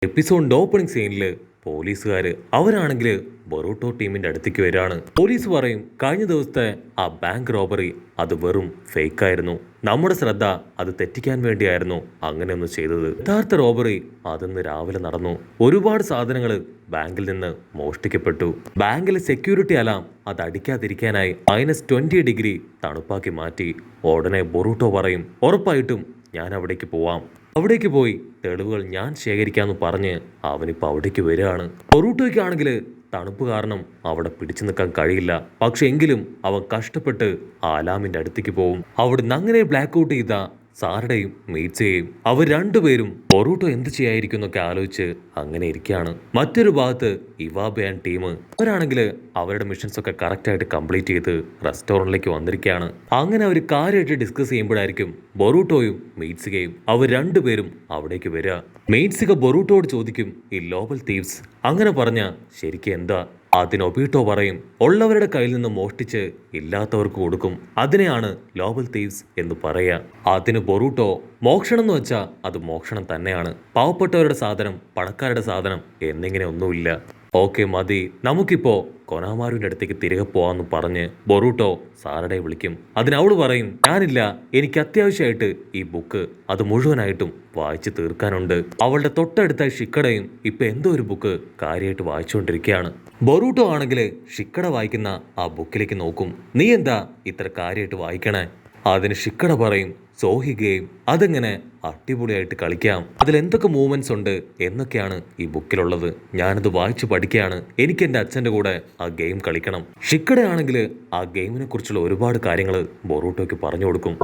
എപ്പിസോഡിന്റെ opening സീനിൽ പോലീസുകാർ അവരാണെങ്കിൽ ബൊറൂട്ടോ ടീമിന്റെ അടുത്തേക്ക് വരികയാണ്. പോലീസ് പറയും കഴിഞ്ഞ ദിവസത്തെ ആ ബാങ്ക് റോബറി അത് വെറും ഫേക്കായിരുന്നു, നമ്മുടെ ശ്രദ്ധ അത് തെറ്റിക്കാൻ വേണ്ടിയായിരുന്നു അങ്ങനെയൊന്നും ചെയ്തത്. യഥാർത്ഥ റോബറി അതിന്ന് രാവിലെ നടന്നു. ഒരുപാട് സാധനങ്ങൾ ബാങ്കിൽ നിന്ന് മോഷ്ടിക്കപ്പെട്ടു. ബാങ്കിലെ സെക്യൂരിറ്റി അലാം അത് അടിക്കാതിരിക്കാനായി -20 ഡിഗ്രി തണുപ്പാക്കി മാറ്റി. ഉടനെ ബൊറൂട്ടോ പറയും ഉറപ്പായിട്ടും ഞാൻ അവിടേക്ക് പോവാം, അവിടേക്ക് പോയി തെളിവുകൾ ഞാൻ ശേഖരിക്കാമെന്ന് പറഞ്ഞ് അവനിപ്പോൾ അവിടേക്ക് വരികയാണ്. ബൊറൂട്ടോയ്ക്കാണെങ്കിൽ തണുപ്പ് കാരണം അവിടെ പിടിച്ചു നിൽക്കാൻ കഴിയില്ല. പക്ഷെ എങ്കിലും അവൻ കഷ്ടപ്പെട്ട് ആ അലാമിന്റെ അടുത്തേക്ക് പോകും. അവിടുന്ന് അങ്ങനെ ബ്ലാക്ക് ഔട്ട് ചെയ്ത സാറയുടെയും മീറ്റ്സയെയും അവർ രണ്ടുപേരും ബൊറൂട്ടോ എന്ത് ചെയ്യായിരിക്കും എന്നൊക്കെ ആലോചിച്ച് അങ്ങനെ ഇരിക്കുകയാണ്. മറ്റൊരു ഭാഗത്ത് ഇവാബെ ആൻഡ് ടീം അവരാണെങ്കിൽ അവരുടെ മിഷൻസ് ഒക്കെ കറക്റ്റ് ആയിട്ട് കംപ്ലീറ്റ് ചെയ്ത് റെസ്റ്റോറൻറ്റിലേക്ക് വന്നിരിക്കുകയാണ്. അങ്ങനെ അവർ കാര്യമായിട്ട് ഡിസ്കസ് ചെയ്യുമ്പോഴായിരിക്കും ബൊറൂട്ടോയും മീറ്റ്സുകയും അവർ രണ്ടുപേരും അവിടേക്ക് വരിക. മീറ്റ്സുക ബൊറൂട്ടോയോട് ചോദിക്കും ഈ ലോബൽ തീവ്സ് അങ്ങനെ പറഞ്ഞ ശരിക്കും എന്താ? അതിന് ഒബീട്ടോ പറയും ഉള്ളവരുടെ കയ്യിൽ നിന്ന് മോഷ്ടിച്ച് ഇല്ലാത്തവർക്ക് കൊടുക്കും, അതിനെയാണ് ലോബൽ തീവ്സ് എന്ന് പറയുക. അതിന് ബൊറൂട്ടോ മോഷണം എന്ന് വെച്ചാൽ അത് മോഷണം തന്നെയാണ്, പാവപ്പെട്ടവരുടെ സാധനം പണക്കാരുടെ സാധനം എന്നിങ്ങനെ ഒന്നുമില്ല. ഓക്കെ മതി, നമുക്കിപ്പോ കൊനാമാരുവിന്റെ അടുത്തേക്ക് തിരികെ പോവാന്ന് പറഞ്ഞ് ബൊറൂട്ടോ സാറയെ വിളിക്കും. അതിനവള് പറയും ഞാനില്ല, എനിക്ക് അത്യാവശ്യമായിട്ട് ഈ ബുക്ക് അത് മുഴുവനായിട്ടും വായിച്ചു തീർക്കാനുണ്ട്. അവളുടെ തൊട്ടടുത്ത ഷിക്കടയും ഇപ്പൊ എന്തോ ഒരു ബുക്ക് കാര്യമായിട്ട് വായിച്ചുകൊണ്ടിരിക്കുകയാണ്. ബൊറൂട്ടോ ആണെങ്കിൽ ഷിക്കട വായിക്കുന്ന ആ ബുക്കിലേക്ക് നോക്കും. നീ എന്താ ഇത്ര കാര്യമായിട്ട് വായിക്കണേ? അതിന് ഷിക്കട പറയും സോഹി ഗെയിം അതെങ്ങനെ അടിപൊളിയായിട്ട് കളിക്കാം, അതിൽ എന്തൊക്കെ മൂവ്മെന്റ്സ് ഉണ്ട് എന്നൊക്കെയാണ് ഈ ബുക്കിലുള്ളത്, ഞാനത് വായിച്ചു പഠിക്കുകയാണ്, എനിക്ക് എൻ്റെ അച്ഛൻ്റെ കൂടെ ആ ഗെയിം കളിക്കണം. ഷിക്കടയാണെങ്കിൽ ആ ഗെയിമിനെ കുറിച്ചുള്ള ഒരുപാട് കാര്യങ്ങൾ ബൊറൂട്ടോയ്ക്ക് പറഞ്ഞു കൊടുക്കും.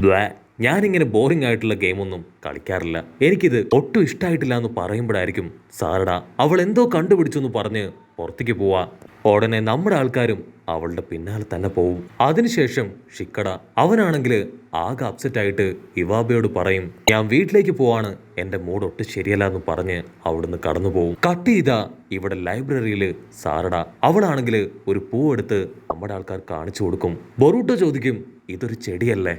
ഞാനിങ്ങനെ ബോറിംഗ് ആയിട്ടുള്ള ഗെയിമൊന്നും കളിക്കാറില്ല, എനിക്കിത് ഒട്ടും ഇഷ്ടമായിട്ടില്ല എന്ന് പറയുമ്പോഴായിരിക്കും സാറടാ അവൾ എന്തോ കണ്ടുപിടിച്ചു എന്ന് പറഞ്ഞ് പുറത്തേക്ക് പോവാ. ഉടനെ നമ്മുടെ ആൾക്കാരും അവളുടെ പിന്നാലെ തന്നെ പോവും. അതിനുശേഷം ഷിക്കട അവനാണെങ്കിൽ ആകെ അപ്സെറ്റ് ആയിട്ട് ഇവാബയോട് പറയും ഞാൻ വീട്ടിലേക്ക് പോവാണ്, എന്റെ മൂഡ് ഒട്ടും ശരിയല്ല എന്ന് പറഞ്ഞ് അവിടുന്ന് കടന്നു പോവും. കട്ട് ചെയ്താ ഇവിടെ ലൈബ്രറിയിൽ സാറട അവളാണെങ്കിൽ ഒരു പൂവെടുത്ത് നമ്മുടെ ആൾക്കാർ കാണിച്ചു കൊടുക്കും. ബൊറൂട്ടോ ചോദിക്കും ഇതൊരു ചെടിയല്ലേ?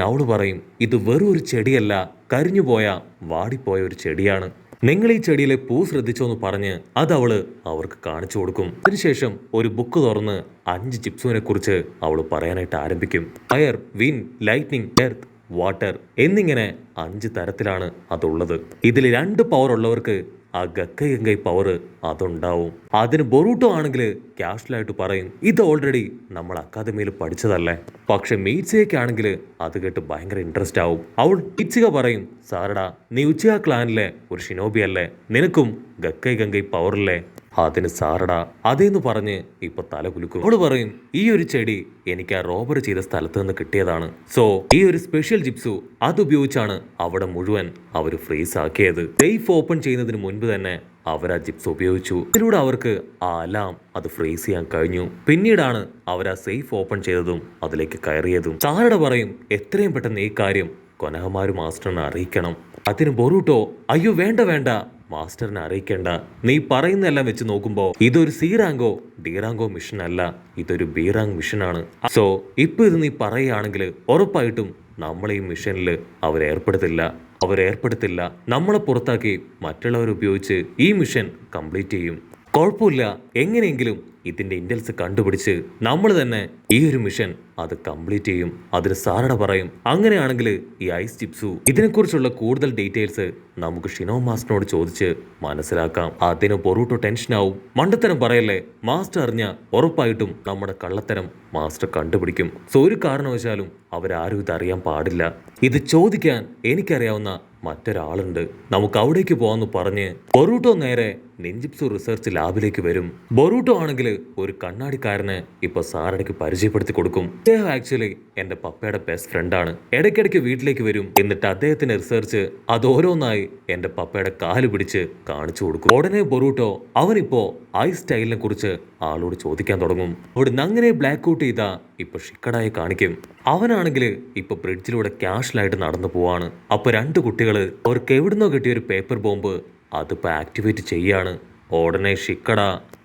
അവള് പറയും ഇത് വെറും ഒരു ചെടിയല്ല, കരിഞ്ഞുപോയ വാടിപ്പോയ ഒരു ചെടിയാണ്, നിങ്ങൾ ഈ ചെടിയിലെ പൂ ശ്രദ്ധിച്ചോന്ന് പറഞ്ഞ് അത് അവള് അവർക്ക് കാണിച്ചു കൊടുക്കും. അതിനുശേഷം ഒരു ബുക്ക് തുറന്ന് 5 ജിപ്സുവിനെ കുറിച്ച് അവള് പറയാനായിട്ട് ആരംഭിക്കും. Fire, wind, lightning, earth, water എന്നിങ്ങനെ 5 തരത്തിലാണ് അതുള്ളത്. ഇതിൽ 2 പവർ ഉള്ളവർക്ക് ആ ഗക്കൈ പവർ അതുണ്ടാവും. അതിന് ബൊറൂട്ടോ ആണെങ്കിൽ ക്യാഷ്വലായിട്ട് പറയും ഇത് ഓൾറെഡി നമ്മൾ അക്കാദമിയിൽ പഠിച്ചതല്ലേ. പക്ഷെ മീറ്റ്സിയയ്ക്കാണെങ്കിൽ അത് കേട്ട് ഭയങ്കര ഇൻട്രസ്റ്റ് ആവും. അവൾ മീറ്റ്സിക പറയും സാറടാ നീ ഉച്ചിയ ക്ലാനിലെ ഒരു ഷിനോബി അല്ലേ, നിനക്കും ഗക്കൈ പവറില്ലേ? അതിന് സാറടാ അതേന്ന് പറഞ്ഞ് ഇപ്പൊ തല കുലുക്കും. അവള് പറയും ഈ ഒരു ചെടി എനിക്ക് ആ റോബർ ചെയ്ത സ്ഥലത്ത് നിന്ന് കിട്ടിയതാണ്, സോ ഈ ഒരു സ്പെഷ്യൽ ജിപ്സു അതുപയോഗിച്ചാണ് അവിടെ മുഴുവൻ അവർ ഫ്രീസ് ആക്കിയത്. സേഫ് ഓപ്പൺ ചെയ്യുന്നതിന് മുൻപ് തന്നെ അവർ ആ ജിപ്സ് ഉപയോഗിച്ചു. ഇതിലൂടെ അവർക്ക് ആ അലാം അത് ഫ്രീസ് ചെയ്യാൻ കഴിഞ്ഞു. പിന്നീടാണ് അവർ ആ സേഫ് ഓപ്പൺ ചെയ്തതും അതിലേക്ക് കയറിയതും. സാറട പറയും എത്രയും പെട്ടെന്ന് ഈ കാര്യം കൊനഹമാരു മാസ്റ്ററിനെ അറിയിക്കണം. അതിന് ബൊറൂട്ടോ അയ്യോ വേണ്ട മാസ്റ്ററിനെ അറിയിക്കേണ്ട, നീ പറയുന്നതെല്ലാം വെച്ച് നോക്കുമ്പോ ഇതൊരു സി റാങ്കോ ഡി റാങ്കോ മിഷൻ അല്ല, ഇതൊരു ബി റാങ്ക് മിഷനാണ്. സോ ഇപ്പൊ ഇത് നീ പറയുകയാണെങ്കിൽ ഉറപ്പായിട്ടും നമ്മളെ ഈ മിഷനിൽ അവരേർപ്പെടുത്തില്ല, നമ്മളെ പുറത്താക്കി മറ്റുള്ളവർ ഉപയോഗിച്ച് ഈ മിഷൻ കംപ്ലീറ്റ് ചെയ്യും. കുഴപ്പമില്ല, എങ്ങനെയെങ്കിലും ഇതിന്റെ ഇന്റൽസ് കണ്ടുപിടിച്ച് നമ്മൾ തന്നെ ഈ ഒരു മിഷൻ അത് കംപ്ലീറ്റ് ചെയ്യും. അതിന് സാറട പറയും അങ്ങനെയാണെങ്കിൽ ഈ ഐസ് ചിപ്സു ഇതിനെക്കുറിച്ചുള്ള കൂടുതൽ ഡീറ്റെയിൽസ് നമുക്ക് ഷിനോ മാസ്റ്ററിനോട് ചോദിച്ച് മനസ്സിലാക്കാം. അതിന് ബൊറൂട്ടോ ടെൻഷനാവും. മണ്ടത്തരം പറയല്ലേ, മാസ്റ്റർ അറിഞ്ഞ ഉറപ്പായിട്ടും നമ്മുടെ കള്ളത്തരം മാസ്റ്റർ കണ്ടുപിടിക്കും. സോ ഒരു കാരണവശാലും അവരാരും ഇതറിയാൻ പാടില്ല. ഇത് ചോദിക്കാൻ എനിക്കറിയാവുന്ന മറ്റൊരാളുണ്ട്, നമുക്ക് അവിടേക്ക് പോവാന്ന് പറഞ്ഞ് ബൊറൂട്ടോ നേരെ നിഞ്ചിപ്സു റിസർച്ച് ലാബിലേക്ക് വരും. ബൊറൂട്ടോ ആണെങ്കിൽ ഒരു കണ്ണാടിക്കാരനെ ഇപ്പൊ സാറടയ്ക്ക് പരിചയപ്പെടുത്തി കൊടുക്കും. അദ്ദേഹം ആക്ച്വലി എന്റെ പപ്പയുടെ ബെസ്റ്റ് ഫ്രണ്ടാണ്, ഇടയ്ക്കിടയ്ക്ക് വീട്ടിലേക്ക് വരും. എന്നിട്ട് അദ്ദേഹത്തിന്റെ റിസർച്ച് അത് ഓരോന്നായി എന്റെ പപ്പയുടെ കാല് പിടിച്ച് കാണിച്ചു കൊടുക്കും. ഉടനെ ബൊറൂട്ടോ അവനിപ്പോ ഐ സ്റ്റൈലിനെ കുറിച്ച് ആളോട് ചോദിക്കാൻ തുടങ്ങും. അവിടുന്ന് അങ്ങനെ ബ്ലാക്ക് ഔട്ട് ചെയ്താ ഇപ്പൊ ഷിക്കടായി കാണിക്കും. അവനാണെങ്കിൽ ഇപ്പൊ ബ്രിഡ്ജിലൂടെ ക്യാഷ്വലായിട്ട് നടന്നു പോവാണ്. അപ്പൊ 2 കുട്ടികള് അവർക്ക് എവിടുന്നോ കിട്ടിയ ഒരു പേപ്പർ ബോംബ് അതിപ്പോ ആക്ടിവേറ്റ് ചെയ്യാണ്. ഉടനെ ഷിക്കട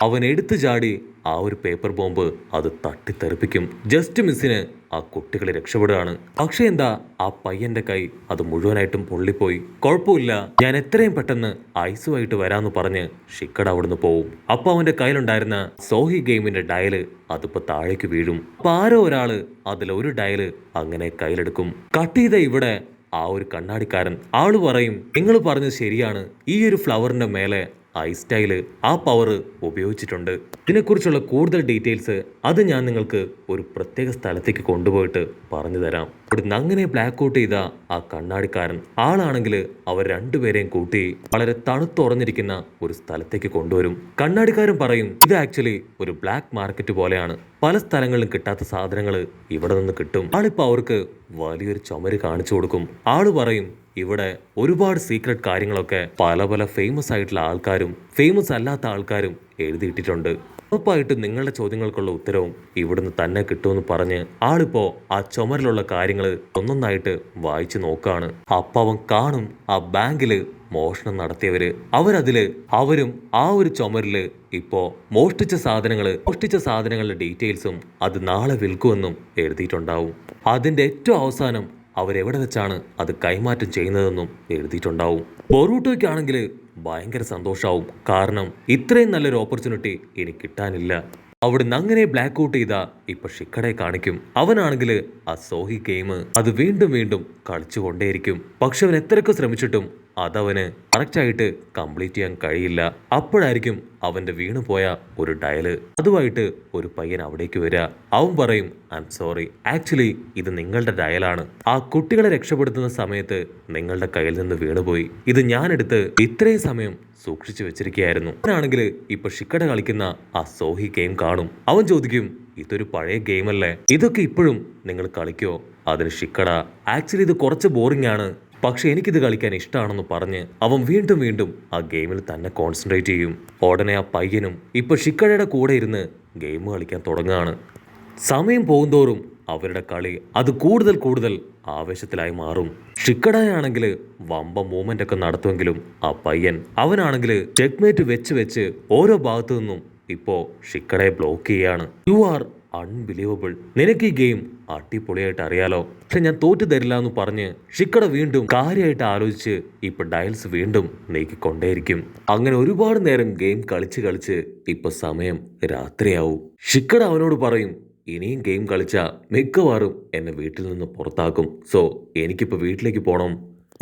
അവൻ എടുത്തു ചാടി ആ ഒരു പേപ്പർ ബോംബ് അത് തട്ടിത്തെറിപ്പിക്കും. ജസ്റ്റ് മിസ്സിന് ആ കുട്ടികളെ രക്ഷപ്പെടുകയാണ്. പക്ഷെ എന്താ, ആ പയ്യന്റെ കൈ അത് മുഴുവനായിട്ടും പൊള്ളിപ്പോയി. കുഴപ്പമില്ല, ഞാൻ എത്രയും പെട്ടെന്ന് ഐസുമായിട്ട് വരാന്ന് പറഞ്ഞ് ഷിക്കട അവിടുന്ന് പോവും. അപ്പൊ അവന്റെ കയ്യിലുണ്ടായിരുന്ന സോഹി ഗെയിമിന്റെ ഡയല് അതിപ്പോ താഴേക്ക് വീഴും. അപ്പൊ ആരോ ഒരാള് അതിലൊരു ഡയല് അങ്ങനെ കയ്യിലെടുക്കും. കട്ട് ചെയ്ത ഇവിടെ ആ ഒരു കണ്ണാടിക്കാരൻ ആള് പറയും, നിങ്ങൾ പറഞ്ഞത് ശരിയാണ്, ഈ ഒരു ഫ്ലവറിന്റെ മേലെ ഐസ്റ്റൈല് ആ പവർ ഉപയോഗിച്ചിട്ടുണ്ട്. ഇതിനെക്കുറിച്ചുള്ള കൂടുതൽ ഡീറ്റെയിൽസ് അത് ഞാൻ നിങ്ങൾക്ക് ഒരു പ്രത്യേക സ്ഥലത്തേക്ക് കൊണ്ടുപോയിട്ട് പറഞ്ഞു തരാം. ഇവിടുന്ന് അങ്ങനെ ബ്ലാക്ക് ഔട്ട് ചെയ്ത ആ കണ്ണാടിക്കാരൻ ആളാണെങ്കിൽ അവർ രണ്ടുപേരെയും കൂട്ടി വളരെ തണുത്തുറഞ്ഞിരിക്കുന്ന ഒരു സ്ഥലത്തേക്ക് കൊണ്ടുവരും. കണ്ണാടിക്കാരൻ പറയും, ഇത് ആക്ച്വലി ഒരു ബ്ലാക്ക് മാർക്കറ്റ് പോലെയാണ്, പല സ്ഥലങ്ങളിലും കിട്ടാത്ത സാധനങ്ങൾ ഇവിടെ നിന്ന് കിട്ടും. ആളിപ്പോ അവർക്ക് വലിയൊരു ചുമര് കാണിച്ചു കൊടുക്കും. ആള് പറയും, ഇവിടെ ഒരുപാട് സീക്രട്ട് കാര്യങ്ങളൊക്കെ പല പല ഫേമസ് ആയിട്ടുള്ള ആൾക്കാരും ഫേമസ് അല്ലാത്ത ആൾക്കാരും എഴുതിയിട്ടിട്ടുണ്ട്. ഉറപ്പായിട്ടും നിങ്ങളുടെ ചോദ്യങ്ങൾക്കുള്ള ഉത്തരവും ഇവിടുന്ന് തന്നെ കിട്ടുമെന്ന് പറഞ്ഞ് ആളിപ്പോ ആ ചുമരിലുള്ള കാര്യങ്ങൾ ഒന്നൊന്നായിട്ട് വായിച്ചു നോക്കാണ്. അപ്പൊ അവൻ കാണും, ആ ബാങ്കില് മോഷണം നടത്തിയവര് അവരും ആ ഒരു ചുമരില് ഇപ്പോ മോഷ്ടിച്ച സാധനങ്ങളുടെ ഡീറ്റെയിൽസും അത് നാളെ വിൽക്കുമെന്നും എഴുതിയിട്ടുണ്ടാവും. അതിന്റെ ഏറ്റവും അവസാനം അവരെവിടെ വെച്ചാണ് അത് കൈമാറ്റം ചെയ്യുന്നതെന്നും എഴുതിയിട്ടുണ്ടാവും. ബൊറൂട്ടോയ്ക്കാണെങ്കിൽ ഭയങ്കര സന്തോഷാവും. കാരണം ഇത്രയും നല്ലൊരു ഓപ്പർച്യൂണിറ്റി ഇനി കിട്ടാനില്ല. അവിടുന്ന് അങ്ങനെ ബ്ലാക്ക് ഔട്ട് ചെയ്ത ഇപ്പൊ ഷിക്കടെ കാണിക്കും. അവനാണെങ്കിൽ ആ സോഹി ഗെയിം അത് വീണ്ടും വീണ്ടും കളിച്ചുകൊണ്ടേയിരിക്കും. പക്ഷെ അവൻ എത്രയൊക്കെ ശ്രമിച്ചിട്ടും അതവന് കറക്റ്റായിട്ട് കംപ്ലീറ്റ് ചെയ്യാൻ കഴിയില്ല. അപ്പോഴായിരിക്കും അവന്റെ വീണുപോയ ഒരു ഡയല് അതുമായിട്ട് ഒരു പയ്യൻ അവിടേക്ക് വരിക. അവൻ പറയും, ഐ എം സോറി, ആക്ച്വലി ഇത് നിങ്ങളുടെ ഡയലാണ്. ആ കുട്ടികളെ രക്ഷപ്പെടുത്തുന്ന സമയത്ത് നിങ്ങളുടെ കയ്യിൽ നിന്ന് വീണുപോയി. ഇത് ഞാനെടുത്ത് ഇത്രയും സമയം സൂക്ഷിച്ചു വെച്ചിരിക്കുകയായിരുന്നു. അവനാണെങ്കിൽ ഇപ്പൊ ഷിക്കട കളിക്കുന്ന ആ സോഹി ഗെയിം കാണും. അവൻ ചോദിക്കും, ഇതൊരു പഴയ ഗെയിമല്ലേ, ഇതൊക്കെ ഇപ്പോഴും നിങ്ങൾ കളിക്കോ? അതിന് ഷിക്കട, ആക്ച്വലി ഇത് കുറച്ച് ബോറിംഗ് ആണ്, പക്ഷെ എനിക്കിത് കളിക്കാൻ ഇഷ്ടമാണെന്ന് പറഞ്ഞ് അവൻ വീണ്ടും വീണ്ടും ആ ഗെയിമിൽ തന്നെ കോൺസെൻട്രേറ്റ് ചെയ്യും. ഉടനെ ആ പയ്യനും ഇപ്പൊ ഷിക്കടയുടെ കൂടെ ഇരുന്ന് ഗെയിം കളിക്കാൻ തുടങ്ങുകയാണ്. സമയം പോകുന്തോറും അവരുടെ കളി അത് കൂടുതൽ കൂടുതൽ ആവേശത്തിലായി മാറും. ഷിക്കടയാണെങ്കിൽ വമ്പ മൂവ്മെന്റ് ഒക്കെ നടത്തുമെങ്കിലും ആ പയ്യൻ അവനാണെങ്കിൽ ചെക്ക്മേറ്റ് വെച്ച് ഓരോ ഭാഗത്തു നിന്നും ഇപ്പോ ഷിക്കടയെ ബ്ലോക്ക് ചെയ്യാണ്. യു ആർ അൺബിലീവബിൾ, നിനക്ക് ഈ ഗെയിം അടിപൊളിയായിട്ട് അറിയാലോ, പക്ഷെ ഞാൻ തോറ്റു തരില്ല എന്ന് പറഞ്ഞ് ഷിക്കട വീണ്ടും കാര്യമായിട്ട് ആലോചിച്ച് ഇപ്പൊ ഡയൽസ് വീണ്ടും നീക്കിക്കൊണ്ടേയിരിക്കും. അങ്ങനെ ഒരുപാട് നേരം ഗെയിം കളിച്ച് ഇപ്പൊ സമയം രാത്രിയാവും. ഷിക്കട അവനോട് പറയും, ഇനിയും ഗെയിം കളിച്ചാ മിക്കവാറും എന്നെ വീട്ടിൽ നിന്ന് പുറത്താക്കും. സോ എനിക്കിപ്പോ വീട്ടിലേക്ക് പോണം.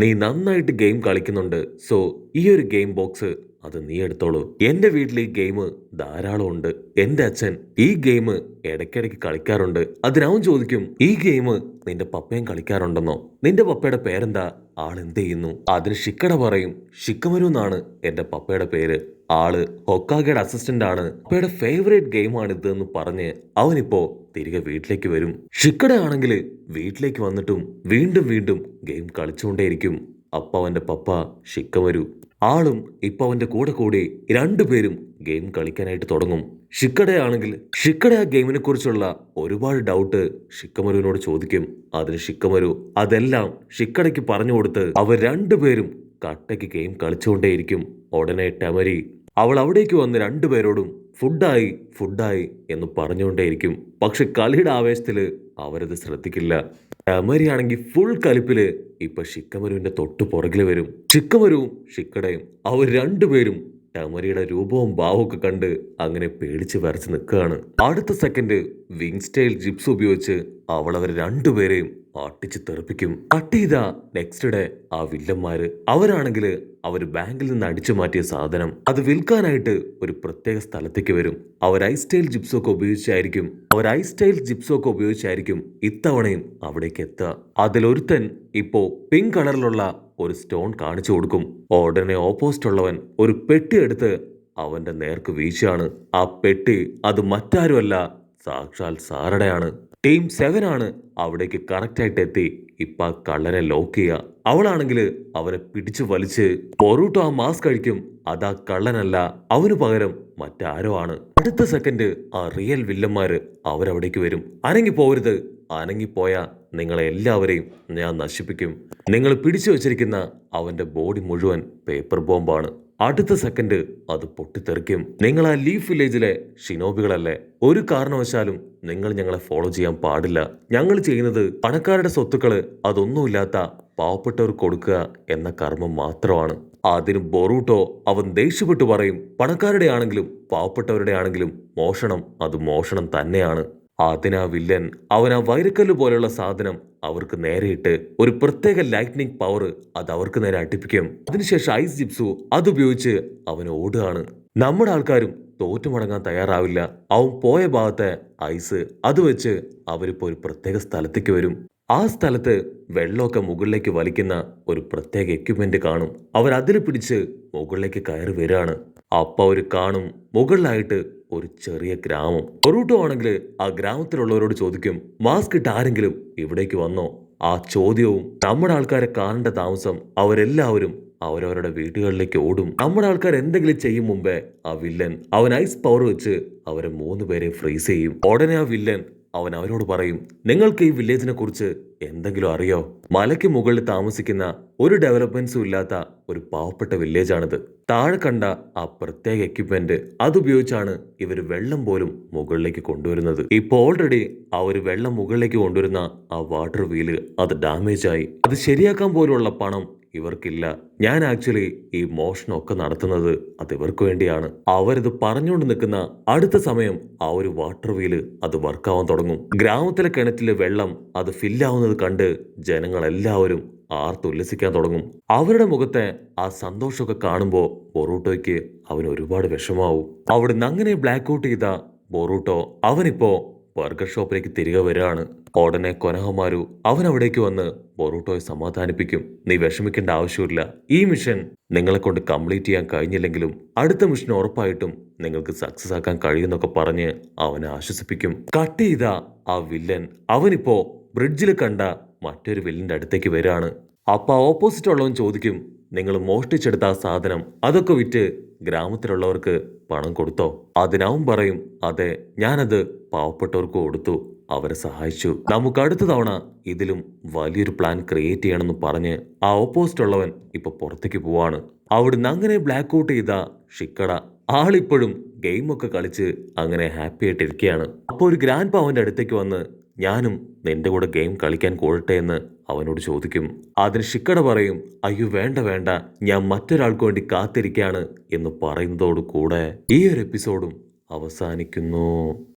നീ നന്നായിട്ട് ഗെയിം കളിക്കുന്നുണ്ട്, സോ ഈ ഒരു ഗെയിം ബോക്സ് അത് നീ എടുത്തോളൂ. എന്റെ വീട്ടിൽ ഈ ഗെയിം ധാരാളം ഉണ്ട്. എന്റെ അച്ഛൻ ഈ ഗെയിം ഇടയ്ക്കിടയ്ക്ക് കളിക്കാറുണ്ട്. അതിനവൻ ചോദിക്കും, ഈ ഗെയിം നിന്റെ പപ്പയും കളിക്കാറുണ്ടെന്നോ? നിന്റെ പപ്പയുടെ പേരെന്താ? ആളെന്ത് ചെയ്യുന്നു? അതിന് ഷിക്കട പറയും, ഷിക്കമരു എന്നാണ് എന്റെ പപ്പയുടെ പേര്. ആള് ഹൊക്കാഗയുടെ അസിസ്റ്റന്റ് ആണ്. പപ്പയുടെ ഫേവറേറ്റ് ഗെയിമാണ് ഇത് എന്ന് പറഞ്ഞ് അവനിപ്പോ തിരികെ വീട്ടിലേക്ക് വരും. ഷിക്കട ആണെങ്കിൽ വീട്ടിലേക്ക് വന്നിട്ടും വീണ്ടും വീണ്ടും ഗെയിം കളിച്ചുകൊണ്ടേയിരിക്കും. അപ്പൊ അവന്റെ പപ്പ ഷിക്കമരു ആളും ഇപ്പൊ അവന്റെ കൂടെ കൂടി രണ്ടുപേരും ഗെയിം കളിക്കാനായിട്ട് തുടങ്ങും. ഷിക്കട ആ ഗെയിമിനെ കുറിച്ചുള്ള ഒരുപാട് ഡൗട്ട് ഷിക്കമരുവിനോട് ചോദിക്കും. അതിന് ഷിക്കമരു അതെല്ലാം ഷിക്കടയ്ക്ക് പറഞ്ഞു കൊടുത്ത് അവർ രണ്ടുപേരും കട്ടയ്ക്ക് ഗെയിം കളിച്ചുകൊണ്ടേയിരിക്കും. ഉടനെ ടെമരി അവൾ അവിടേക്ക് വന്ന് രണ്ടുപേരോടും ഫുഡായി എന്ന് പറഞ്ഞുകൊണ്ടേയിരിക്കും. പക്ഷെ കളിയുടെ ആവേശത്തില് അവരത് ശ്രദ്ധിക്കില്ല. ടെമരിയാണെങ്കിൽ ഫുൾ കലിപ്പില് ഇപ്പൊ ഷിക്കമരുവിന്റെ തൊട്ടു പുറകില് വരും. ഷിക്കമരുവും ഷിക്കടയും അവർ രണ്ടുപേരും ടെമരിയുടെ രൂപവും ഭാവവും ഒക്കെ കണ്ട് അങ്ങനെ പേടിച്ച് വരച്ച് നിൽക്കുകയാണ്. അടുത്ത സെക്കൻഡ് വിങ് സ്റ്റൈൽ ജിപ്സ് ഉപയോഗിച്ച് അവൾ അവർ രണ്ടുപേരെയും അട്ടിച്ച് തെറിപ്പിക്കും. കട്ട് ചെയ്ത നെക്സ്റ്റ് ഡേ ആ വില്ലന്മാര് അവരാണെങ്കിൽ അവർ ബാങ്കിൽ നിന്ന് അടിച്ചു മാറ്റിയ സാധനം അത് വിൽക്കാനായിട്ട് ഒരു പ്രത്യേക സ്ഥലത്തേക്ക് വരും. അവർ ഐ സ്റ്റൈൽ ജിപ്സൊക്കെ ഉപയോഗിച്ചായിരിക്കും ഇത്തവണയും അവിടേക്ക് എത്തുക. അതിലൊരുത്തൻ ഇപ്പോ പിങ്ക് കളറിലുള്ള ഒരു സ്റ്റോൺ കാണിച്ചു കൊടുക്കും. ഉടനെ ഓപ്പോസിറ്റ് ഉള്ളവൻ ഒരു പെട്ടി എടുത്ത് അവന്റെ നേർക്ക് വീശാണ്. ആ പെട്ടി അത് മറ്റാരുമല്ല, സാക്ഷാൽ സാറടയാണ്. ടീം 7 ആണ് അവിടേക്ക് കറക്റ്റായിട്ട് എത്തി ഇപ്പൊ ആ കള്ളനെ ലോക്ക് ചെയ്യുക. അവളാണെങ്കിൽ അവനെ പിടിച്ചു വലിച്ച് ബൊറൂട്ടോ ആ മാസ്ക് കഴിക്കും. അതാ കള്ളനല്ല, അവന് പകരം മറ്റാരോ ആണ്. അടുത്ത സെക്കൻഡ് ആ റിയൽ വില്ലന്മാര് അവരവിടേക്ക് വരും. അനങ്ങിപ്പോവരുത്, അനങ്ങിപ്പോയാ നിങ്ങളെ എല്ലാവരെയും ഞാൻ നശിപ്പിക്കും. നിങ്ങൾ പിടിച്ചു വച്ചിരിക്കുന്ന അവന്റെ ബോഡി മുഴുവൻ പേപ്പർ ബോംബാണ്. അടുത്ത സെക്കൻഡ് അത് പൊട്ടിത്തെറിക്കും. നിങ്ങൾ ആ ലീഫ് വില്ലേജിലെ ഷിനോബികളല്ലേ? ഒരു കാരണവശാലും നിങ്ങൾ ഞങ്ങളെ ഫോളോ ചെയ്യാൻ പാടില്ല. ഞങ്ങൾ ചെയ്യുന്നത് പണക്കാരുടെ സ്വത്തുക്കള് അതൊന്നുമില്ലാത്ത പാവപ്പെട്ടവർക്ക് കൊടുക്കുക എന്ന കർമ്മം മാത്രമാണ്. അതിന് ബൊറൂട്ടോ അവൻ ദേഷ്യപ്പെട്ടു പറയും, പണക്കാരുടെ ആണെങ്കിലും പാവപ്പെട്ടവരുടെ ആണെങ്കിലും മോഷണം അത് മോഷണം തന്നെയാണ്. അതിനാ വില്ലൻ അവൻ ആ വൈരക്കല്ല് പോലെയുള്ള സാധനം അവർക്ക് നേരെയിട്ട് ഒരു പ്രത്യേക ലൈറ്റ്നിങ് പവർ അത് അവർക്ക് നേരെ അടുപ്പിക്കും. അതിനുശേഷം ഐസ് ജിപ്സു അതുപയോഗിച്ച് അവൻ ഓടുകയാണ്. നമ്മുടെ ആൾക്കാരും തോറ്റുമടങ്ങാൻ തയ്യാറാവില്ല. അവൻ പോയ ഭാഗത്തെ ഐസ് അത് വെച്ച് അവരിപ്പോ ഒരു പ്രത്യേക സ്ഥലത്തേക്ക് വരും. ആ സ്ഥലത്ത് വെള്ളമൊക്കെ മുകളിലേക്ക് വലിക്കുന്ന ഒരു പ്രത്യേക എക്യുപ്മെന്റ് കാണും. അവർ അതിൽ പിടിച്ച് മുകളിലേക്ക് കയറി വരികയാണ്. അപ്പൊ അവർ കാണും മുകളിലായിട്ട് ഒരു ചെറിയ ഗ്രാമം. ബൊറൂട്ടോ ആണെങ്കിൽ ആ ഗ്രാമത്തിലുള്ളവരോട് ചോദിക്കും, മാസ്ക് ഇട്ട് ആരെങ്കിലും ഇവിടേക്ക് വന്നോ? ആ ചോദ്യവും നമ്മുടെ ആൾക്കാരെ കാണേണ്ട താമസം അവരെല്ലാവരും അവരവരുടെ വീടുകളിലേക്ക് ഓടും. നമ്മുടെ ആൾക്കാർ എന്തെങ്കിലും ചെയ്യും മുമ്പേ ആ വില്ലൻ അവൻ ഐസ് പവർ വെച്ച് അവരെ 3 പേരെ ഫ്രീസ് ചെയ്യും. ഉടനെ ആ വില്ലൻ അവൻ അവരോട് പറയും, നിങ്ങൾക്ക് ഈ വില്ലേജിനെ കുറിച്ച് എന്തെങ്കിലും അറിയോ? മലയ്ക്ക് മുകളിൽ താമസിക്കുന്ന ഒരു ഡെവലപ്മെന്റ്സും ഇല്ലാത്ത ഒരു പാവപ്പെട്ട വില്ലേജാണിത്. താഴെ കണ്ട ആ പ്രത്യേക എക്യുപ്മെന്റ് അതുപയോഗിച്ചാണ് ഇവർ വെള്ളം പോലും മുകളിലേക്ക് കൊണ്ടുവരുന്നത്. ഇപ്പൊ ഓൾറെഡി ആ ഒരു വെള്ളം മുകളിലേക്ക് കൊണ്ടുവരുന്ന ആ വാട്ടർ വീല് അത് ഡാമേജ് ആയി. അത് ശരിയാക്കാൻ പോലുള്ള പണം ഇവർക്കില്ല. ഞാൻ ആക്ച്വലി ഈ മോഷണമൊക്കെ നടത്തുന്നത് അത് ഇവർക്ക് വേണ്ടിയാണ്. അവരിത് പറഞ്ഞുകൊണ്ട് നിൽക്കുന്ന അടുത്ത സമയം ആ ഒരു വാട്ടർ വീല് അത് വർക്കാവാൻ തുടങ്ങും. ഗ്രാമത്തിലെ കിണറ്റിലെ വെള്ളം അത് ഫില്ലാവുന്നത് കണ്ട് ജനങ്ങൾ എല്ലാവരും ആർത്തുല്ലസിക്കാൻ തുടങ്ങും. അവരുടെ മുഖത്തെ ആ സന്തോഷമൊക്കെ കാണുമ്പോൾ ബൊറൂട്ടോയ്ക്ക് അവന് ഒരുപാട് വിഷമാവും. അവിടുന്ന് അങ്ങനെ ബ്ലാക്ക് ഔട്ട് ചെയ്ത ബൊറൂട്ടോ അവനിപ്പോ ബർഗർ ഷോപ്പിലേക്ക് തിരികെ വരികയാണ്. ഉടനെ കൊനഹമാരു അവൻ അവിടേക്ക് വന്ന് ബൊറൂട്ടോയെ സമാധാനിപ്പിക്കും. നീ വിഷമിക്കേണ്ട ആവശ്യമില്ല. ഈ മിഷൻ നിങ്ങളെ കൊണ്ട് കംപ്ലീറ്റ് ചെയ്യാൻ കഴിഞ്ഞില്ലെങ്കിലും അടുത്ത മിഷൻ ഉറപ്പായിട്ടും നിങ്ങൾക്ക് സക്സസ് ആക്കാൻ കഴിയുന്നൊക്കെ പറഞ്ഞ് അവനെ ആശ്വസിപ്പിക്കും. കട്ട് ചെയ്ത ആ വില്ലൻ അവനിപ്പോ ബ്രിഡ്ജിൽ കണ്ട മറ്റൊരു വില്ലന്റെ അടുത്തേക്ക് വരികയാണ്. അപ്പൊ ഓപ്പോസിറ്റ് ഉള്ളവൻ ചോദിക്കും, നിങ്ങൾ മോഷ്ടിച്ചെടുത്ത ആ സാധനം അതൊക്കെ വിറ്റ് ഗ്രാമത്തിലുള്ളവർക്ക് പണം കൊടുത്തോ? അതിനവൻ പറയും, അതെ, ഞാനത് പാവപ്പെട്ടവർക്ക് കൊടുത്തു, അവരെ സഹായിച്ചു. നമുക്ക് അടുത്ത തവണ ഇതിലും വലിയൊരു പ്ലാൻ ക്രിയേറ്റ് ചെയ്യണമെന്ന് പറഞ്ഞ് ആ ഓപ്പോസിറ്റ് ഉള്ളവൻ ഇപ്പൊ പുറത്തേക്ക് പോവാണ്. അവിടുന്ന് അങ്ങനെ ബ്ലാക്ക് ഔട്ട് ചെയ്ത ഷിക്കട ആളിപ്പോഴും ഗെയിമൊക്കെ കളിച്ച് അങ്ങനെ ഹാപ്പി ആയിട്ടിരിക്കുകയാണ്. അപ്പോൾ ഒരു ഗ്രാൻഡ് പാ അവന്റെ അടുത്തേക്ക് വന്ന്, ഞാനും നിന്റെ കൂടെ ഗെയിം കളിക്കാൻ കൂടട്ടെ എന്ന് അവനോട് ചോദിക്കും. അതിന് ഷിക്കട പറയും, അയ്യോ വേണ്ട വേണ്ട, ഞാൻ മറ്റൊരാൾക്ക് വേണ്ടി കാത്തിരിക്കുകയാണ് എന്ന് പറയുന്നതോടു കൂടെ ഈ ഒരു എപ്പിസോഡും അവസാനിക്കുന്നു.